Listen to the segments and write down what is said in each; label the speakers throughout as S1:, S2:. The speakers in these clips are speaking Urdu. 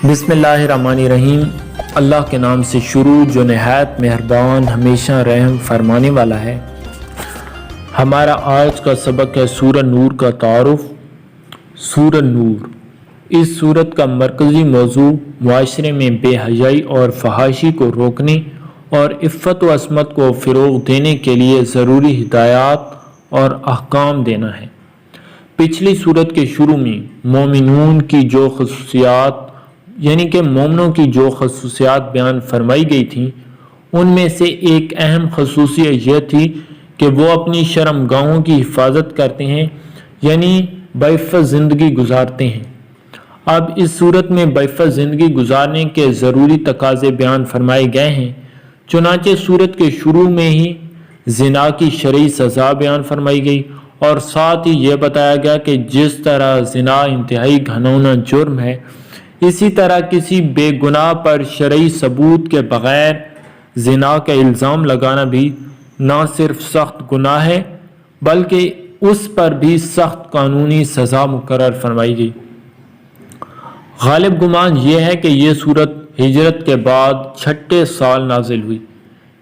S1: بسم اللہ الرحمن الرحیم۔ اللہ کے نام سے شروع جو نہایت مہربان ہمیشہ رحم فرمانے والا ہے۔ ہمارا آج کا سبق ہے سورہ نور کا تعارف۔ سورہ نور، اس سورت کا مرکزی موضوع معاشرے میں بے حیائی اور فحاشی کو روکنے اور عفت و عصمت کو فروغ دینے کے لیے ضروری ہدایات اور احکام دینا ہے۔ پچھلی سورت کے شروع میں مومنون کی جو خصوصیات مومنوں کی جو خصوصیات بیان فرمائی گئی تھیں، ان میں سے ایک اہم خصوصیت یہ تھی کہ وہ اپنی شرمگاہوں کی حفاظت کرتے ہیں، یعنی بعفت زندگی گزارتے ہیں۔ اب اس صورت میں بعفت زندگی گزارنے کے ضروری تقاضے بیان فرمائے گئے ہیں۔ چنانچہ صورت کے شروع میں ہی زنا کی شرعی سزا بیان فرمائی گئی اور ساتھ ہی یہ بتایا گیا کہ جس طرح زنا انتہائی گھناؤنا جرم ہے، اسی طرح کسی بے گناہ پر شرعی ثبوت کے بغیر زنا کا الزام لگانا بھی نہ صرف سخت گناہ ہے بلکہ اس پر بھی سخت قانونی سزا مقرر فرمائی گئی۔ غالب گمان یہ ہے کہ یہ سورت ہجرت کے بعد 6 سال نازل ہوئی۔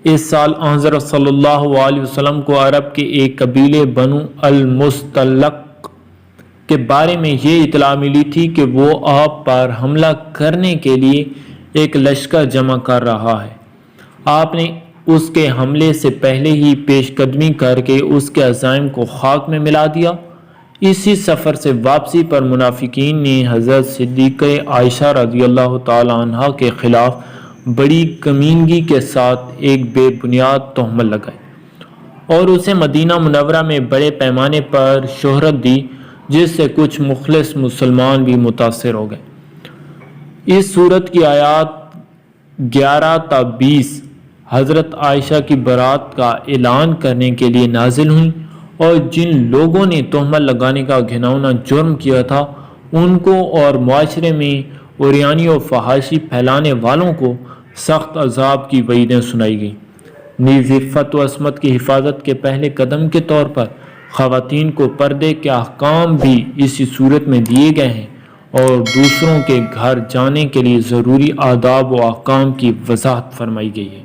S1: اس سال حضرت صلی اللہ علیہ وسلم کو عرب کے ایک قبیلے بنو المستلق کے بارے میں یہ اطلاع ملی تھی کہ وہ آپ پر حملہ کرنے کے لیے ایک لشکر جمع کر رہا ہے۔ آپ نے اس کے حملے سے پہلے ہی پیش قدمی کر کے اس کے عزائم کو خاک میں ملا دیا۔ اسی سفر سے واپسی پر منافقین نے حضرت صدیقہ عائشہ رضی اللہ تعالی عنہ کے خلاف بڑی کمینگی کے ساتھ ایک بے بنیاد تہمت لگائی اور اسے مدینہ منورہ میں بڑے پیمانے پر شہرت دی، جس سے کچھ مخلص مسلمان بھی متاثر ہو گئے۔ اس سورت کی آیات 11 تا 20 حضرت عائشہ کی برات کا اعلان کرنے کے لیے نازل ہوئیں اور جن لوگوں نے تہمت لگانے کا گھناؤنا جرم کیا تھا ان کو اور معاشرے میں عریانی و فحاشی پھیلانے والوں کو سخت عذاب کی وعیدیں سنائی گئیں۔ نیز عفت و عصمت کی حفاظت کے پہلے قدم کے طور پر خواتین کو پردے کے احکام بھی اسی صورت میں دیے گئے ہیں اور دوسروں کے گھر جانے کے لیے ضروری آداب و احکام کی وضاحت فرمائی گئی ہے۔